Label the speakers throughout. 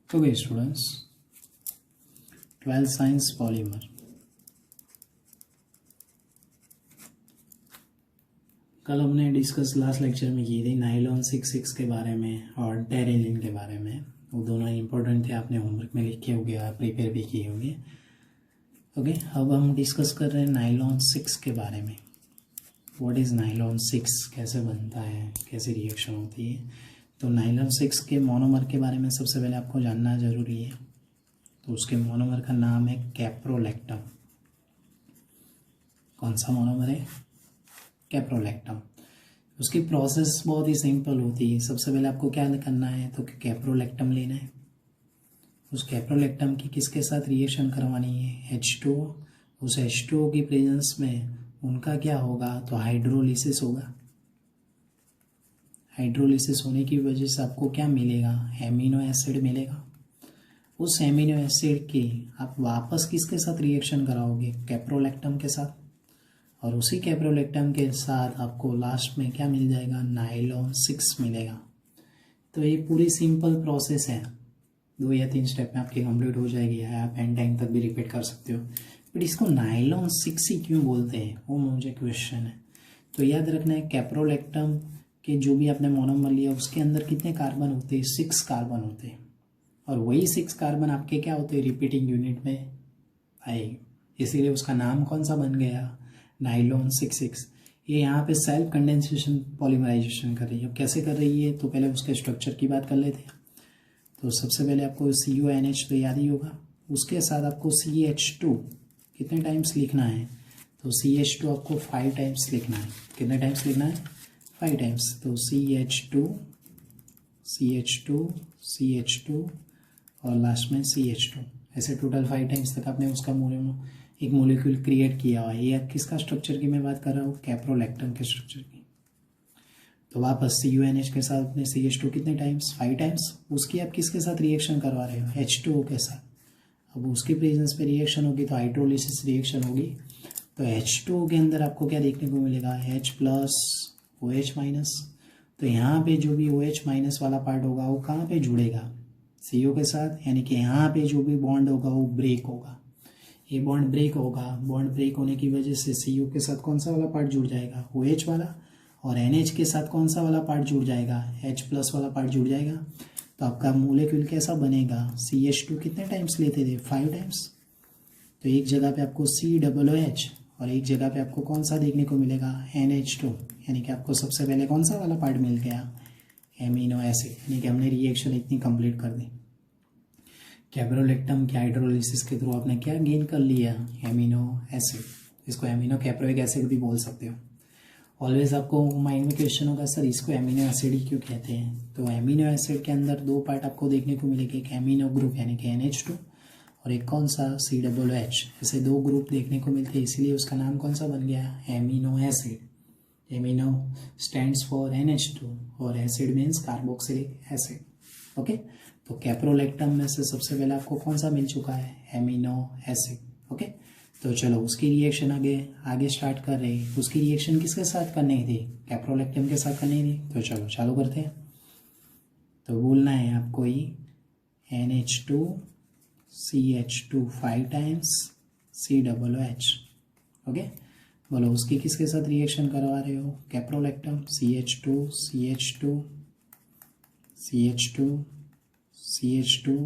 Speaker 1: Okay students, 12th science polymer. कल हमने discuss last lecture में की थी नाइलॉन 6 के बारे में और टेरेलिन के बारे में। वो दोनों इंपॉर्टेंट थे, आपने होमवर्क में लिखे होंगे या प्रिपेयर भी किए होंगे। ओके, अब हम डिस्कस कर रहे हैं नाइलॉन 6 के बारे में। व्हाट इज़ नाइलॉन 6, कैसे बनता है, कैसी रिएक्शन होती है। तो नाइलॉन 6 के मोनोमर के बारे में सबसे पहले आपको जानना ज़रूरी है। तो उसके मोनोमर का नाम है कैप्रोलैक्टम। कौन सा मोनोमर है? कैप्रोलैक्टम। उसकी प्रोसेस बहुत ही सिंपल होती है। सबसे पहले आपको क्या करना है, तो कैप्रोलैक्टम लेना है। उस कैप्रोलैक्टम की किसके साथ रिएक्शन करवानी है? H2O। उस H2O की प्रेजेंस में उनका क्या होगा, तो हाइड्रोलिसिस होगा। हाइड्रोलिसिस होने की वजह से आपको क्या मिलेगा? एमिनो एसिड मिलेगा। उस एमिनो एसिड की आप वापस किसके साथ रिएक्शन कराओगे? कैप्रोलैक्टम के साथ। और उसी कैप्रोलैक्टम के साथ आपको लास्ट में क्या मिल जाएगा? नाइलॉन 6 मिलेगा। तो ये पूरी सिंपल प्रोसेस है, 2 या 3 स्टेप में आपकी कंप्लीट हो जाएगी। आप एंड टाइम तक भी रिपीट कर सकते हो। बट इसको नाइलॉन 6 ही क्यों बोलते हैं, वो मुझे क्वेश्चन है। तो याद रखना है, कैप्रोलैक्टम के जो भी आपने मोनोमर लिया उसके अंदर कितने कार्बन होते हैं? 6 कार्बन होते हैं। और वही 6 कार्बन आपके क्या होते हैं? रिपीटिंग यूनिट में आएगी। इसीलिए उसका नाम कौन सा बन गया? नाइलॉन 6। ये यहाँ पे सेल्फ कंडेंसेशन पॉलीमराइजेशन कर रही है। अब कैसे कर रही है, तो पहले उसके स्ट्रक्चर की बात कर लेते हैं। तो सबसे पहले आपको CuONH तो याद ही होगा। उसके साथ आपको CH2 कितने टाइम्स लिखना है? तो CH2 आपको 5 टाइम्स लिखना है। कितने टाइम्स लिखना है? 5 टाइम्स। तो CH2 CH2 CH2 और लास्ट में CH2, ऐसे टोटल 5 टाइम्स तक आपने उसका एक मोलिक्यूल क्रिएट किया हुआ है। ये किसका स्ट्रक्चर की मैं बात कर रहा हूँ? कैप्रोलैक्टम के स्ट्रक्चर की। तो वापस CuONH के साथ अपने CH2 कितने टाइम्स? 5 टाइम्स। उसकी आप किसके साथ रिएक्शन करवा रहे हो? H2O के साथ। अब उसकी प्रेजेंस पे रिएक्शन होगी तो हाइड्रोलिसिस रिएक्शन होगी। तो H2O के अंदर आपको क्या देखने को मिलेगा? H plus OH minus. तो यहाँ पे जो भी OH माइनस वाला पार्ट होगा वो कहाँ पे जुड़ेगा? CO के साथ। यानी कि यहाँ पे जो भी बॉन्ड होगा वो ब्रेक होगा। ये बॉन्ड ब्रेक होगा। बॉन्ड ब्रेक होने की वजह से CO के साथ कौन सा वाला पार्ट जुड़ जाएगा? OH वाला। और NH के साथ कौन सा वाला पार्ट जुड़ जाएगा? H प्लस वाला पार्ट जुड़ जाएगा। तो आपका मोलिक्यूल कैसा बनेगा? CH2 कितने टाइम्स लेते थे? 5 टाइम्स। तो एक जगह पे आपको COOH और एक जगह पे आपको कौन सा देखने को मिलेगा? NH2। यानी कि आपको सबसे पहले कौन सा वाला पार्ट मिल गया? Amino acid. यानी कि हमने रिएक्शन इतनी कंप्लीट कर दी। कैप्रोलैक्टम के हाइड्रोलिसिस के थ्रू आपने क्या गेन कर लिया? Amino acid. इसको एमिनो कैप्रोइक एसिड भी बोल सकते हो। ऑलवेज आपको माइंड में क्वेश्चन होगा, सर इसको एमिनो एसिड ही क्यों कहते हैं? तो एमिनो एसिड के अंदर 2 पार्ट आपको देखने को मिलेगा। एक एमिनो ग्रुप यानी कि NH2 और एक कौन सा? COOH। ऐसे 2 ग्रुप देखने को मिलते हैं, इसीलिए उसका नाम कौन सा बन गया? Amino acid. Amino stands for NH2 और acid means carboxylic acid. Okay, तो कैप्रोलैक्टम में से सबसे पहले आपको कौन सा मिल चुका है? Amino acid. ओके, तो चलो उसकी रिएक्शन आगे स्टार्ट कर रहे हैं। उसकी रिएक्शन किसके साथ करनी थी? कैप्रोलैक्टम के साथ करनी थी। तो चलो चालू करते हैं। तो बोलना है आपको ही NH2 CH2 5 times COOH। Okay, बोलो उसकी किसके साथ रिएक्शन करवा रहे हो? Caprolactam. CH2 CH2 CH2 CH2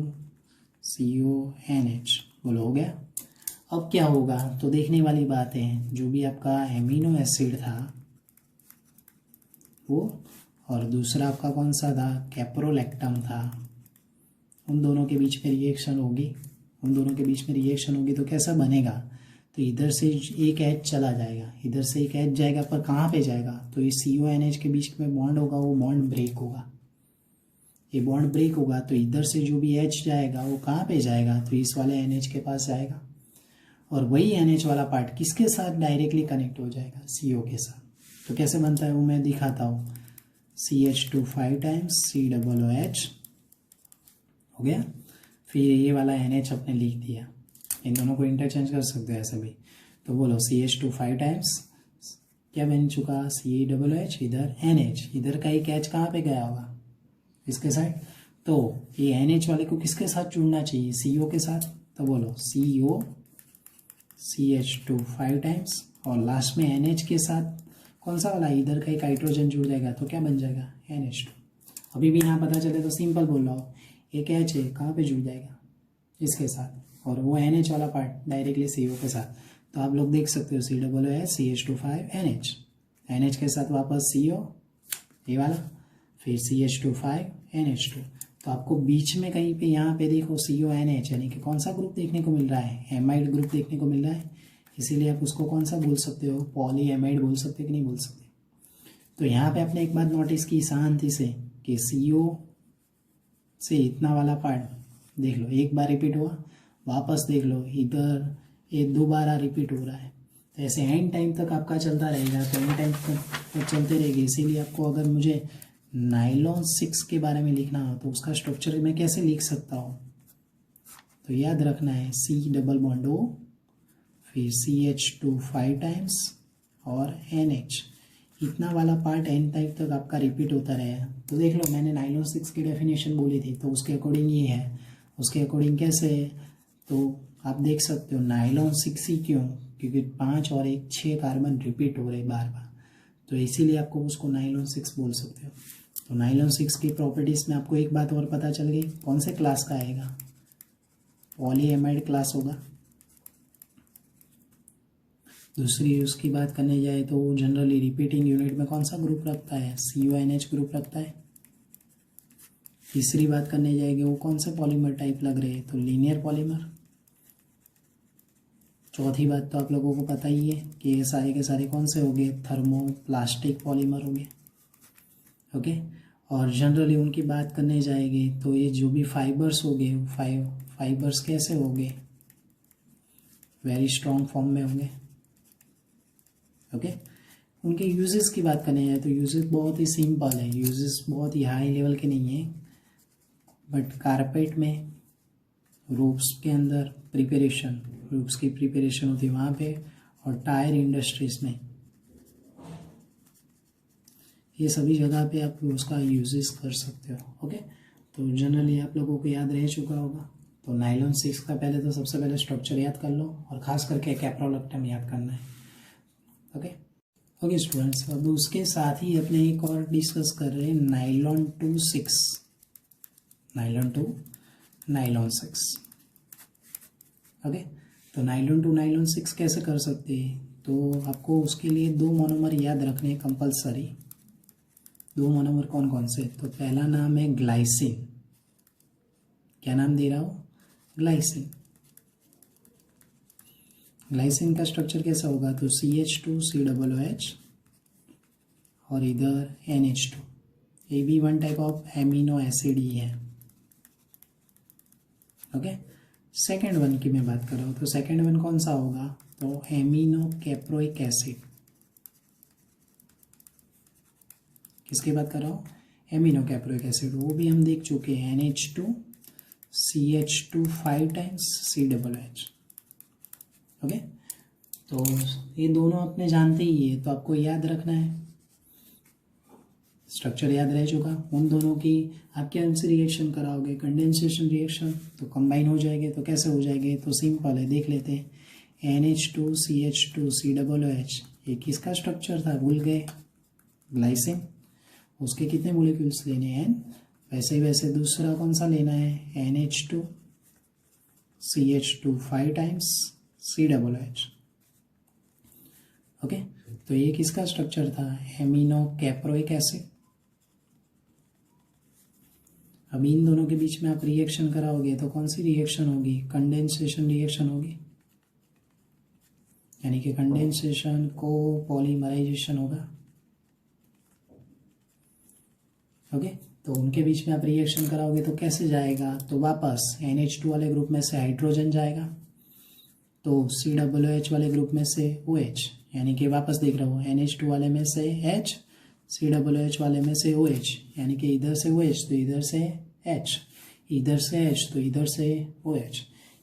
Speaker 1: CONH। बोलो हो गया। अब क्या होगा, तो देखने वाली बात है, जो भी आपका एमिनो एसिड था वो और दूसरा आपका कौन सा था? कैप्रोलैक्टम था। उन दोनों के बीच में रिएक्शन होगी। उन दोनों के बीच में रिएक्शन होगी तो कैसा बनेगा? तो इधर से एक H चला जाएगा, इधर से एक H जाएगा, पर कहाँ पे जाएगा? तो इस CONH के बीच में बॉन्ड होगा, वो बॉन्ड ब्रेक होगा। ये बॉन्ड ब्रेक होगा तो इधर से जो भी H जाएगा वो कहाँ पे जाएगा? तो इस वाले NH के पास जाएगा। और वही NH वाला पार्ट किसके साथ डायरेक्टली कनेक्ट हो जाएगा? CO के साथ। तो कैसे बनता है वो मैं दिखाता हूँ। CH2 5 टाइम्स COOH हो गया। फिर ये वाला NH अपने लिख दिया। इन दोनों को इंटरचेंज कर सकते हो ऐसे भी। तो बोलो CH2 5 टाइम्स क्या बन चुका? COOH। इधर NH, इधर का एक H कहाँ पे गया होगा? इसके साइड। तो ये NH वाले को किसके साथ जुड़ना चाहिए, CO के साथ। तो बोलो CO CH2 5 टाइम्स, और लास्ट में NH के साथ कौन सा वाला, इधर का एक हाइड्रोजन जुड़ जाएगा तो क्या बन जाएगा NH2। अभी भी यहाँ पता चले तो सिंपल बोल रहा हो, एक H है कहाँ पे जुड़ जाएगा, इसके साथ, और वो NH वाला पार्ट डायरेक्टली CO के साथ। तो आप लोग देख सकते हो COOH CH2 5 NH, NH के साथ वापस CO ये वाला, फिर CH2 5 NH2। तो आपको बीच में कहीं पे यहाँ पे देखो CONH, यानी कि कौन सा ग्रुप देखने को मिल रहा है, एमाइड ग्रुप देखने को मिल रहा है। इसीलिए आप उसको कौन सा बोल सकते हो, पॉली एमाइड बोल सकते हो कि नहीं बोल सकते। तो यहाँ पे आपने एक बात नोटिस की शांति से कि CO से इतना वाला पार्ट देख लो, एक बार रिपीट हुआ, वापस देख लो इधर ये दोबारा रिपीट हो रहा है। तो ऐसे एंड टाइम तक आपका चलता रहेगा, तो एंड टाइम तक चलते रहेगी। इसीलिए आपको अगर मुझे नाइलॉन 6 के बारे में लिखना हो तो उसका स्ट्रक्चर मैं कैसे लिख सकता हूँ, तो याद रखना है C डबल बॉन्ड O, फिर CH2 5 टाइम्स और NH, इतना वाला पार्ट एंड टाइम तक आपका रिपीट होता रहेगा। तो देख लो मैंने नाइलॉन 6 की डेफिनेशन बोली थी, तो उसके अकॉर्डिंग ये है, उसके अकॉर्डिंग कैसे है, तो आप देख सकते हो नाइलॉन 6 ही क्यों, क्योंकि 5 और 1 6 कार्बन रिपीट हो रहे बार बार, तो इसीलिए आपको उसको नाइलॉन 6 बोल सकते हो। तो नाइलॉन 6 की प्रॉपर्टीज़ में आपको एक बात और पता चल गई, कौन से क्लास का आएगा, पॉलीएमाइड क्लास होगा। दूसरी उसकी बात करने जाए तो जनरली रिपीटिंग यूनिट में कौन सा ग्रुप रखता है, CONH ग्रुप रखता है। तीसरी बात करने जाएगी वो कौन से पॉलीमर टाइप लग रहे हैं, तो लीनियर पॉलीमर। चौथी बात तो आप लोगों को पता ही है कि ये सारे के सारे कौन से हो गए, थर्मोप्लास्टिक पॉलीमर हो गए। ओके, और जनरली उनकी बात करने जाएंगे तो ये जो भी फाइबर्स हो गए, फाइबर्स कैसे हो गए, वेरी स्ट्रॉन्ग फॉर्म में होंगे। ओके, उनके यूजेस की बात करने जाए तो यूजेस बहुत ही सिंपल है, यूजेस बहुत ही हाई लेवल के नहीं है, बट कारपेट में, रूफ्स के अंदर प्रिपरेशन, रूफ्स की प्रिपरेशन होती है वहाँ पे, और टायर इंडस्ट्रीज में, ये सभी जगह पे आप उसका यूजेस कर सकते हो। ओके, तो जनरली आप लोगों को याद रह चुका होगा। तो नाइलॉन 6 का पहले तो सबसे पहले स्ट्रक्चर याद कर लो, और ख़ास करके कैप्रोलैक्टम याद करना है। ओके स्टूडेंट्स, अब उसके साथ ही अपने एक और डिस्कस कर रहे हैं नाइलॉन 6, नाइलॉन 6। ओके, तो नाइलॉन 6 कैसे कर सकते हैं, तो आपको उसके लिए 2 मोनोमर याद रखने हैं कंपलसरी। 2 मोनोमर कौन कौन से, तो पहला नाम है ग्लाइसिन। क्या नाम दे रहा हूँ, ग्लाइसिन। ग्लाइसिन का स्ट्रक्चर कैसा होगा, तो CH2 COOH और इधर NH2, ये भी one type of amino acid ही है। ओके, सेकेंड वन की मैं बात कर रहा हूँ, तो सेकेंड वन कौन सा होगा, तो एमिनो कैप्रोइक एसिड। किसकी बात कर रहा हूँ, एमिनो कैप्रोइक एसिड, वो भी हम देख चुके हैं, NH2 CH2 5 times COOH। Okay, तो ये दोनों अपने जानते ही है, तो आपको याद रखना है, स्ट्रक्चर याद रह चुका। उन दोनों की आप क्या से रिएक्शन कराओगे, कंडेंसेशन रिएक्शन, तो कंबाइन हो जाएंगे। तो कैसे हो जाएंगे, तो सिंपल है, देख लेते हैं। NH2 CH2 COOH, ये किसका स्ट्रक्चर था, भूल गए, ग्लाइसिन। उसके कितने मोलिक्यूल्स लेने हैं, वैसे ही वैसे दूसरा कौन सा लेना है, NH2 CH2 5 times COOH। Okay, तो ये किसका स्ट्रक्चर था, एमिनो कैप्रोइक एसिड। अब इन दोनों के बीच में आप रिएक्शन कराओगे तो कौन सी रिएक्शन होगी, कंडेंसेशन रिएक्शन होगी, यानी कि कंडेंसेशन को पॉलीमराइजेशन होगा। ओके, तो उनके बीच में आप रिएक्शन कराओगे तो कैसे जाएगा, तो वापस NH2 वाले ग्रुप में से हाइड्रोजन जाएगा, तो COOH वाले ग्रुप में से OH, यानी कि वापस देख रहा हूँ, NH2 वाले में से H, COOH वाले में से OH, यानी कि इधर से OH तो इधर से H, इधर से H तो इधर से OH,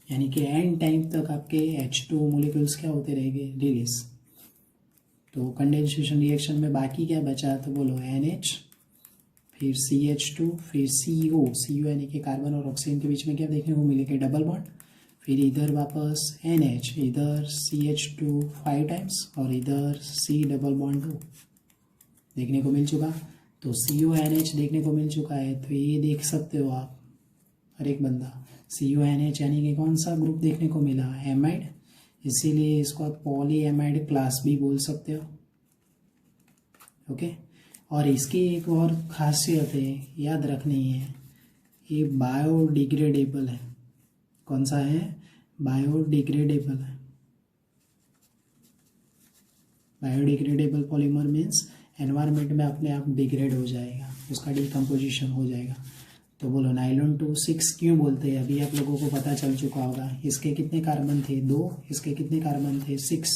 Speaker 1: यानी कि एंड टाइम तक आपके H2 मोलिक्यूल्स क्या होते रहेंगे, रिलीज। तो कंडेंसेशन रिएक्शन में बाकी क्या बचा, तो बोलो NH, फिर CH2, फिर CO, CO यानी कि कार्बन और ऑक्सीजन के बीच में क्या देखने को मिलेगा, डबल बॉन्ड। फिर इधर वापस NH, इधर CH2 5 टाइम्स और इधर C डबल बॉन्ड 2 देखने को मिल चुका। तो CONH देखने को मिल चुका है। तो ये देख सकते हो आप, हर एक बंदा CONH यानी कि कौन सा ग्रुप देखने को मिला, एमाइड, इसीलिए इसको आप पॉली एमाइड क्लास भी बोल सकते हो। ओके, और इसकी एक और खासियत है, याद रखनी है, ये बायोडिग्रेडेबल है। कौन सा है, बायोडिग्रेडेबल है। बायोडिग्रेडेबल पॉलीमर मीन्स एनवायरनमेंट में अपने आप डिग्रेड हो जाएगा, उसका डिकम्पोजिशन हो जाएगा। तो बोलो नाइलॉन 2 6 क्यों बोलते हैं, अभी आप लोगों को पता चल चुका होगा। इसके कितने कार्बन थे, 2, इसके कितने कार्बन थे, 6,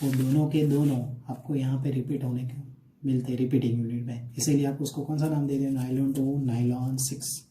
Speaker 1: और दोनों के दोनों आपको यहाँ पे रिपीट होने के मिलते हैं रिपीटिंग यूनिट में, इसीलिए आप उसको कौन सा नाम दे रहे हो, नाइलॉन 2, नाइलॉन 6।